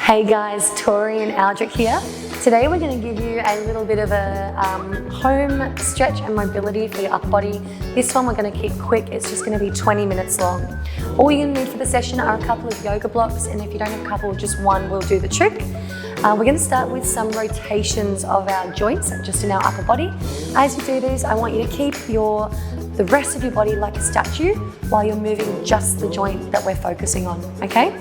Hey guys, Tori and Aldrich here. Today we're going to give you a little bit of a home stretch and mobility for your upper body. This one we're going to keep quick, it's just going to be 20 minutes long. All you're going to need for the session are a couple of yoga blocks, and if you don't have a couple, just one will do the trick. We're going to start with some rotations of our joints, just in our upper body. As you do these, I want you to keep the rest of your body like a statue while you're moving just the joint that we're focusing on, okay?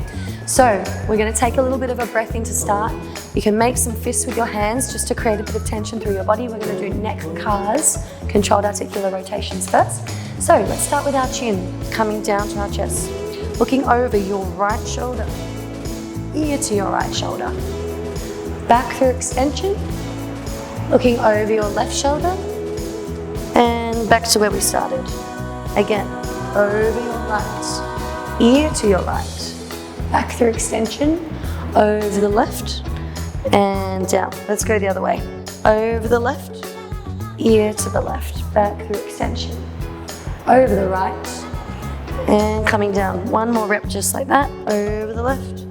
So we're going to take a little bit of a breath in to start. You can make some fists with your hands just to create a bit of tension through your body. We're going to do neck CARs, controlled articular rotations first. So let's start with our chin, coming down to our chest. Looking over your right shoulder, ear to your right shoulder. Back through extension, looking over your left shoulder, and back to where we started. Again, over your right, ear to your right. Back through extension, over the left, and down. Let's go the other way. Over the left, ear to the left, back through extension. Over the right, and coming down. One more rep just like that. Over the left,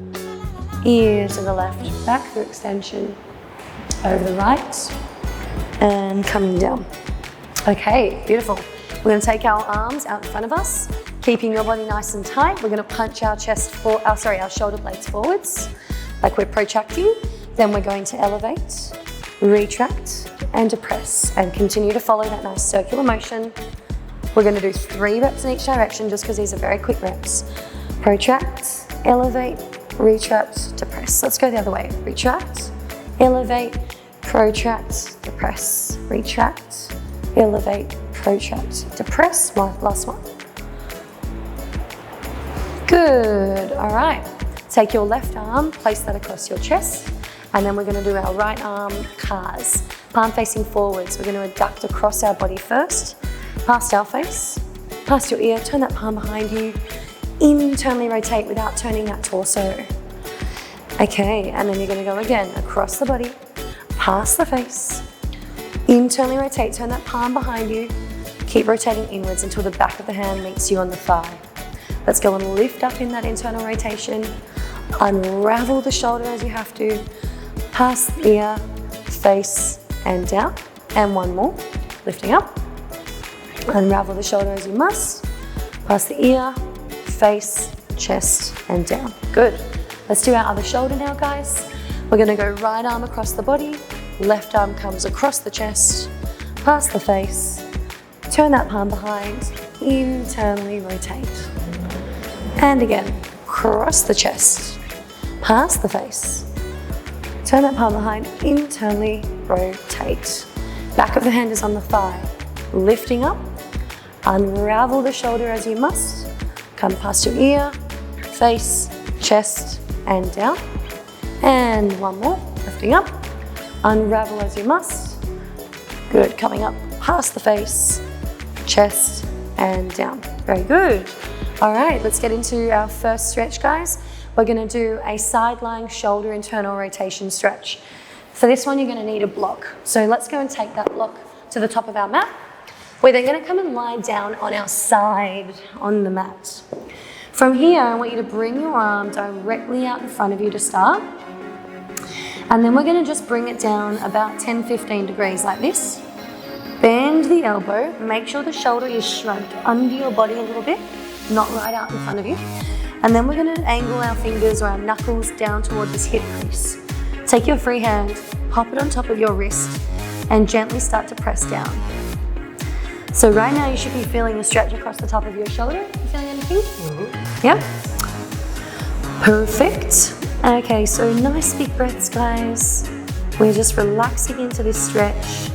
ear to the left, back through extension. Over the right, and coming down. Okay, beautiful. We're going to take our arms out in front of us, keeping your body nice and tight. We're going to punch our our shoulder blades forwards, like we're protracting. Then we're going to elevate, retract, and depress, and continue to follow that nice circular motion. We're going to do 3 reps in each direction, just because these are very quick reps. Protract, elevate, retract, depress. Let's go the other way. Retract, elevate, protract, depress. Retract, elevate, protract, depress. Last one. Good, all right. Take your left arm, place that across your chest, and then we're going to do our right arm CARs, palm facing forwards. We're going to adduct across our body first, past our face, past your ear, turn that palm behind you, internally rotate without turning that torso. Okay, and then you're going to go again, across the body, past the face, internally rotate, turn that palm behind you, keep rotating inwards until the back of the hand meets you on the thigh. Let's go and lift up in that internal rotation, unravel the shoulder as you have to, past the ear, face, and down. And one more, lifting up. Unravel the shoulder as you must, past the ear, face, chest, and down. Good. Let's do our other shoulder now, guys. We're gonna go right arm across the body, left arm comes across the chest, past the face, turn that palm behind, internally rotate. And again, cross the chest, past the face, turn that palm behind, internally rotate. Back of the hand is on the thigh, lifting up, unravel the shoulder as you must, come past your ear, face, chest, and down. And one more, lifting up, unravel as you must. Good, coming up past the face, chest, and down. Very good. All right, let's get into our first stretch, guys. We're gonna do a side lying shoulder internal rotation stretch. For this one, you're gonna need a block. So let's go and take that block to the top of our mat. We're then gonna come and lie down on our side on the mat. From here, I want you to bring your arm directly out in front of you to start. And then we're gonna just bring it down about 10-15 degrees like this. Bend the elbow, make sure the shoulder is shrugged under your body a little bit, not right out in front of you. And then we're going to angle our fingers or our knuckles down toward this hip crease. Take your free hand, pop it on top of your wrist, and gently start to press down. So right now you should be feeling the stretch across the top of your shoulder. You feeling anything? Mm-hmm. Yeah? Perfect. Okay, so nice big breaths, guys. We're just relaxing into this stretch.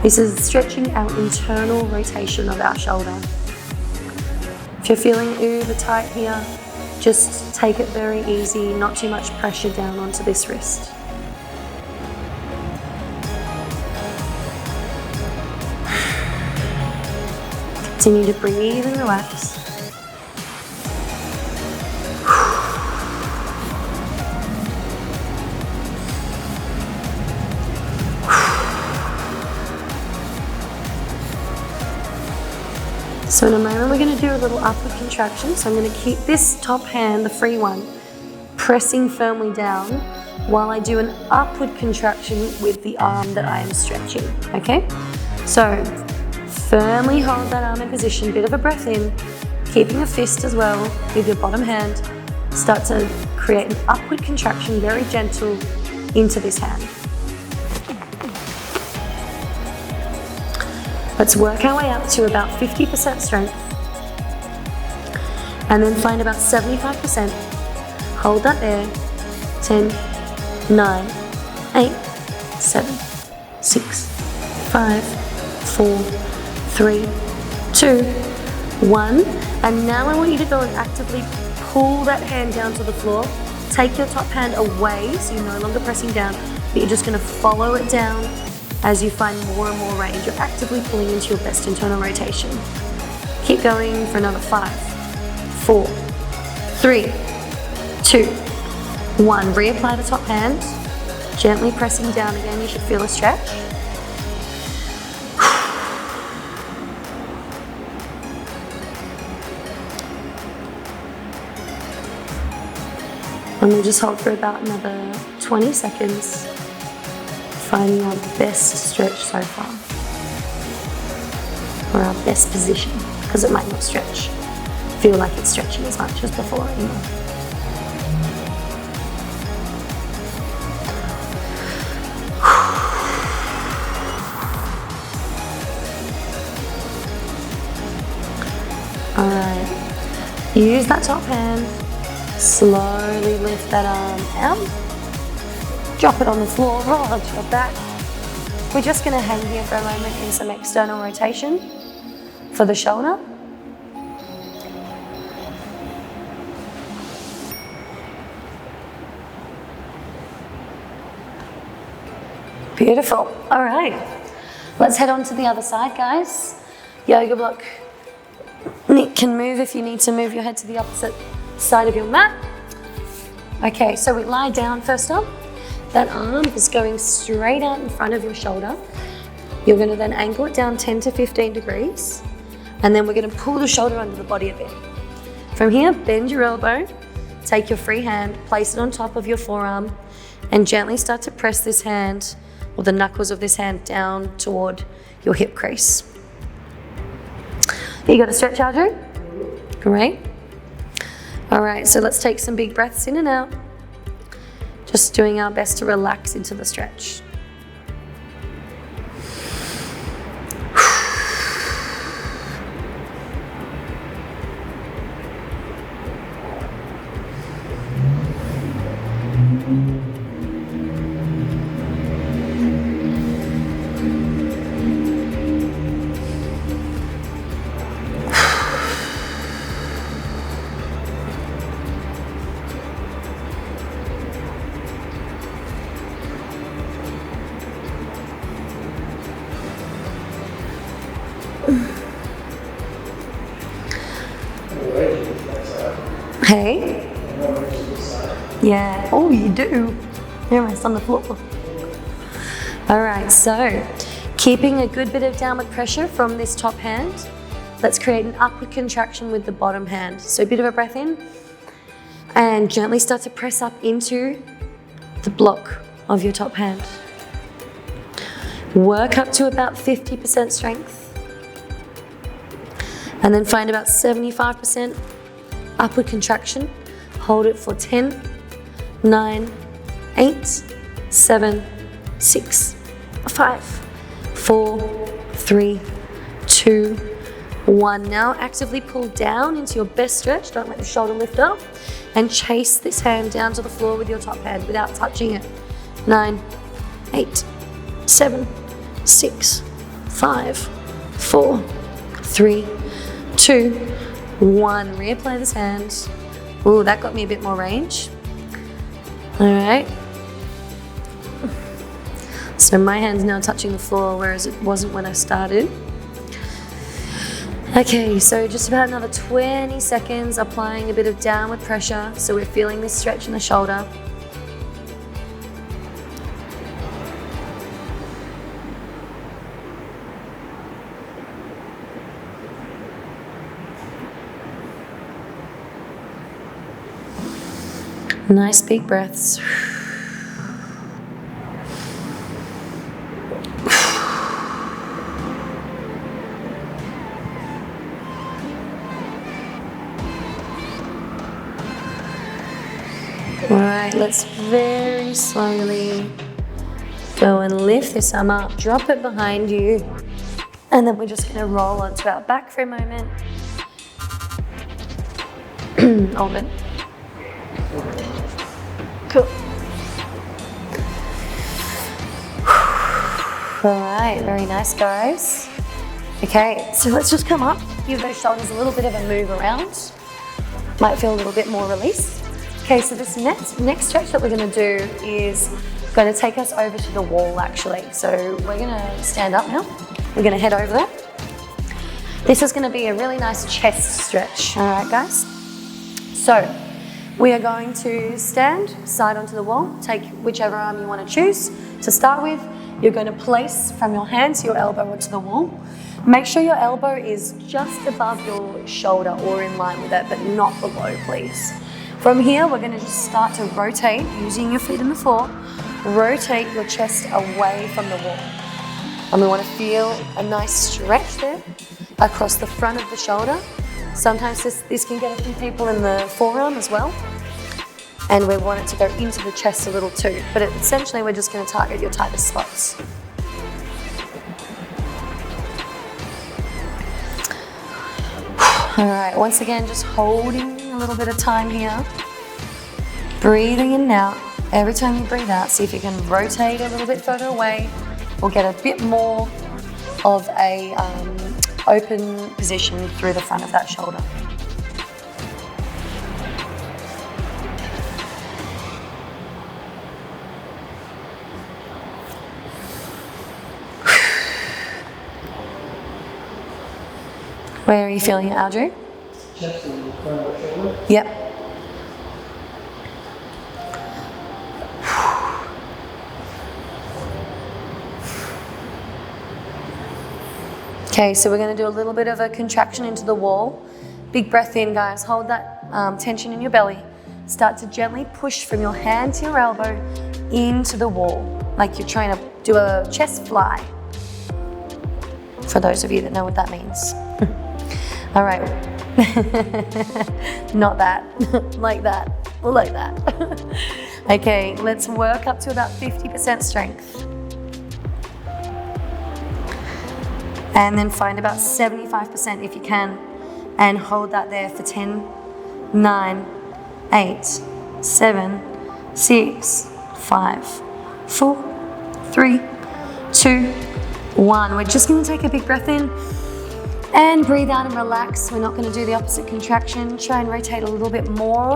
This is stretching our internal rotation of our shoulder. If you're feeling uber tight here, just take it very easy, not too much pressure down onto this wrist. Continue to breathe and relax. So in a moment we're going to do a little upward contraction. So I'm going to keep this top hand, the free one, pressing firmly down while I do an upward contraction with the arm that I am stretching, okay? So firmly hold that arm in position, bit of a breath in, keeping a fist as well with your bottom hand. Start to create an upward contraction, very gentle, into this hand. Let's work our way up to about 50% strength, and then find about 75%. Hold that there. 10, 9, 8, 7, 6, 5, 4, 3, 2, 1. And now I want you to go and actively pull that hand down to the floor. Take your top hand away so you're no longer pressing down, but you're just going to follow it down as you find more and more range. You're actively pulling into your best internal rotation. Keep going for another 5, 4, 3, 2, 1. Reapply the top hand, gently pressing down again. You should feel a stretch. And we'll just hold for about another 20 seconds, finding our best stretch so far, or our best position, because it might not feel like it's stretching as much as before anymore. All right, use that top hand. Slowly lift that arm out. Drop it on the floor, roll onto your back. We're just going to hang here for a moment in some external rotation for the shoulder. Beautiful. All right. Let's head on to the other side, guys. Yoga block. Nick can move if you need to move your head to the opposite side of your mat. Okay, so we lie down first up. That arm is going straight out in front of your shoulder. You're going to then angle it down 10 to 15 degrees, and then we're going to pull the shoulder under the body a bit. From here, bend your elbow, take your free hand, place it on top of your forearm, and gently start to press this hand, or the knuckles of this hand, down toward your hip crease. You got a stretch, Audrey? Great. All right, so let's take some big breaths in and out. Just doing our best to relax into the stretch. Hey? Yeah. Oh, you do. You're almost on the floor. All right, so keeping a good bit of downward pressure from this top hand, let's create an upward contraction with the bottom hand. So a bit of a breath in, and gently start to press up into the block of your top hand. Work up to about 50% strength, and then find about 75% upward contraction. Hold it for 10, 9, 8, 7, 6, 5, 4, 3, 2, 1. Now actively pull down into your best stretch. Don't let the shoulder lift up, and chase this hand down to the floor with your top hand without touching it. 9, 8, 7, 6, 5, 4, 3, 2, 1. Reapply this hand. Ooh, that got me a bit more range. All right. So my hand's now touching the floor, whereas it wasn't when I started. Okay, so just about another 20 seconds, applying a bit of downward pressure, so we're feeling this stretch in the shoulder. Nice big breaths. All right, let's very slowly go and lift this arm up, drop it behind you, and then we're just gonna roll onto our back for a moment. Hold it. Cool. All right, very nice, guys. Okay, so let's just come up, give those shoulders a little bit of a move around. Might feel a little bit more release. Okay, so this next stretch that we're gonna do is gonna take us over to the wall actually. So we're gonna stand up now. We're gonna head over there. This is gonna be a really nice chest stretch, all right guys? So we are going to stand side onto the wall, take whichever arm you wanna choose. To start with, you're gonna place from your hand to your elbow onto the wall. Make sure your elbow is just above your shoulder or in line with it, but not below, please. From here, we're gonna just start to rotate using your feet on the floor. Rotate your chest away from the wall. And we wanna feel a nice stretch there across the front of the shoulder. Sometimes this can get a few people in the forearm as well. And we want it to go into the chest a little too. But essentially, we're just gonna target your tightest spots. All right, once again, just holding a little bit of time here. Breathing in and out. Every time you breathe out, see if you can rotate a little bit further away or get a bit more of a open position through the front of that shoulder. Where are you feeling it, Audrey? Chest and front of the shoulder. Yep. Okay, so we're going to do a little bit of a contraction into the wall. Big breath in, guys. Hold that tension in your belly. Start to gently push from your hand to your elbow into the wall, like you're trying to do a chest fly. For those of you that know what that means. All right. Not that, like that, or like that. Okay, let's work up to about 50% strength. And then find about 75% if you can, and hold that there for 10, 9, 8, 7, 6, 5, 4, 3, 2, 1. We're just gonna take a big breath in and breathe out and relax. We're not gonna do the opposite contraction. Try and rotate a little bit more.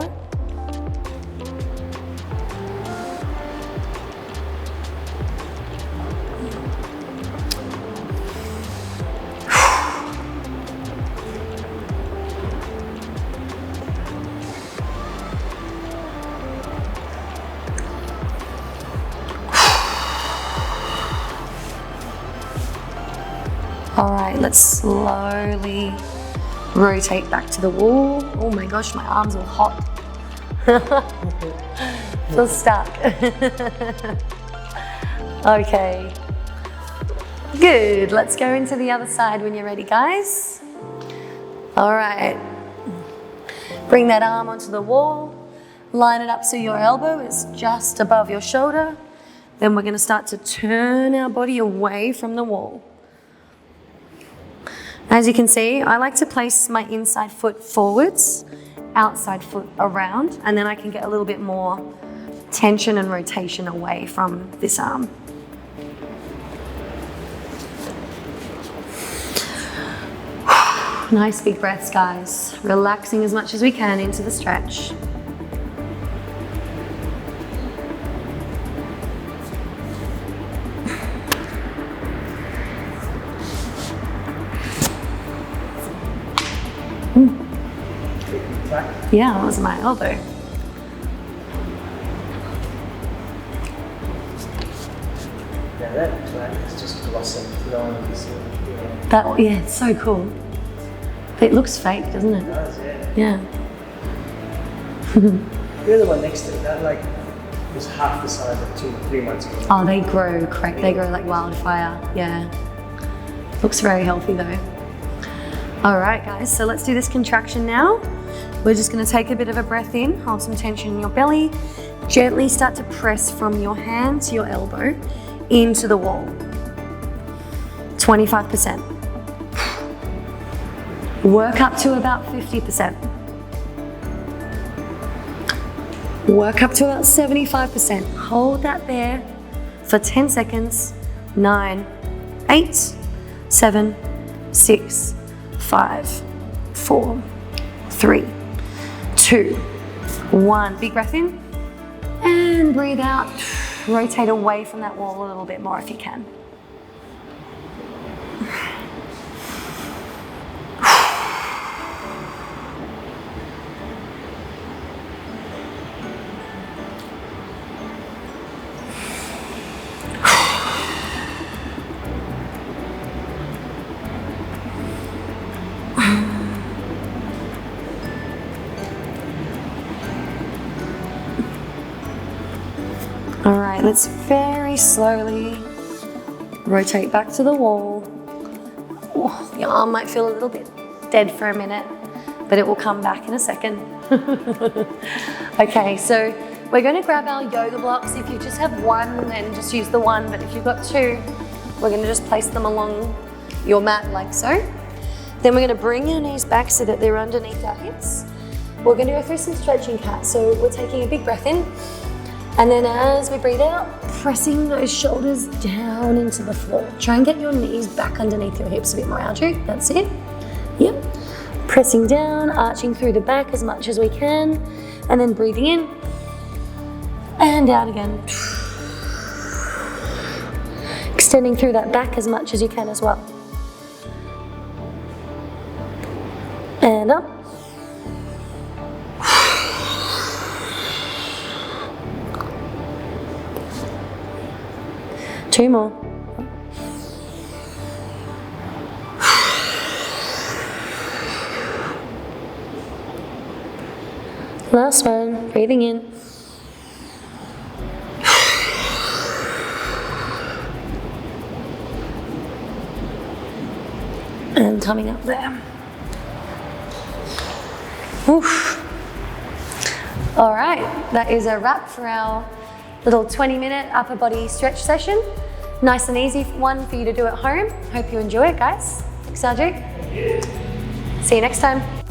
All right, let's slowly rotate back to the wall. Oh my gosh, my arms are hot. Feel stuck. Okay, good. Let's go into the other side when you're ready, guys. All right, bring that arm onto the wall. Line it up so your elbow is just above your shoulder. Then we're gonna start to turn our body away from the wall. As you can see, I like to place my inside foot forwards, outside foot around, and then I can get a little bit more tension and rotation away from this arm. Nice big breaths, guys. Relaxing as much as we can into the stretch. Yeah, that was my elbow. Yeah, that track is just glossy. That, yeah, it's so cool. It looks fake, doesn't it? It does, yeah. Yeah. The other one next to it, that like was half the size of 2 or 3 months ago. Oh, they grow like wildfire, yeah. Looks very healthy though. All right guys, so let's do this contraction now. We're just gonna take a bit of a breath in, hold some tension in your belly, gently start to press from your hand to your elbow into the wall. 25%. Work up to about 50%. Work up to about 75%. Hold that there for 10 seconds. 9, 8, 7, 6, 5, 4, 3, 2, 1. Big breath in and breathe out. Rotate away from that wall a little bit more if you can. All right, let's very slowly rotate back to the wall. Oh, your arm might feel a little bit dead for a minute, but it will come back in a second. Okay, so we're going to grab our yoga blocks. If you just have one, then just use the one, but if you've got two, we're going to just place them along your mat like so. Then we're going to bring your knees back so that they're underneath our hips. We're going to go through some stretching cat. So we're taking a big breath in, and then as we breathe out, pressing those shoulders down into the floor. Try and get your knees back underneath your hips a bit more, Audrey. That's it. Yep. Pressing down, arching through the back as much as we can, and then breathing in and out again. Extending through that back as much as you can as well. And up. Two more. Last one, breathing in. And coming up there. Oof. All right, that is a wrap for our little 20-minute upper body stretch session. Nice and easy one for you to do at home. Hope you enjoy it, guys. Thanks, Audrey. See you next time.